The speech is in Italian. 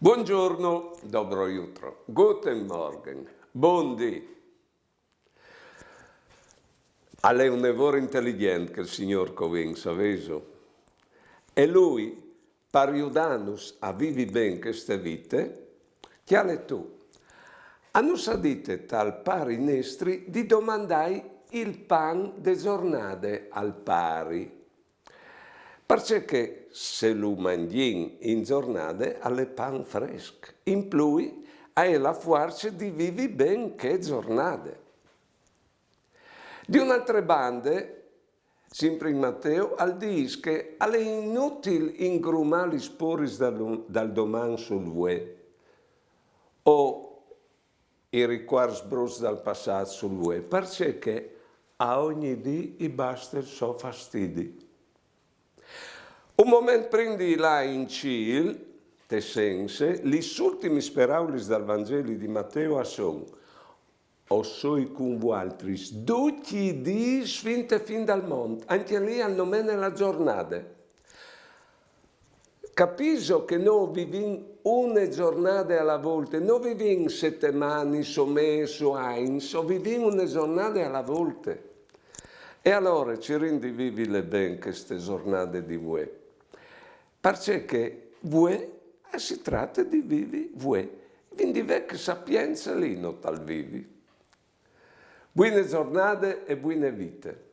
Buongiorno, dobro jutro, guten Morgen, buondì. Alle un evore intelligente che il signor Covin saveso. E lui, pariudanus a vivi ben queste vite, che alle tu. Annus adite tal pari nestri di domandai il pan de giornade al pari. Perché se lo mangin in giornate alle pan fresc, in plui è la forza di vivi ben che giornate. Di un'altra bande, sempre in Matteo, al dis che è inutile ingrumare gli spori dal doman sul vue, o i ricordi brus dal passato sul vue, perché a ogni dì i basta il suo fastidio. Un momento prendi là in Cil, te sense, gli ultimi paraules dal Vangelo di Matteo sono o soi con vualtris, tutti i dì fin dal mondo, anche lì al nome nella giornata. Capisco che noi viviamo una giornata alla volta, non viviamo settimane, mesi, o viviamo una giornata alla volta. E allora ci rendi vivile bene queste giornate di voi. Perché voi si tratta di vivi voi, quindi vecchia sapienza lì non tal vivi. Buone giornate e buone vite.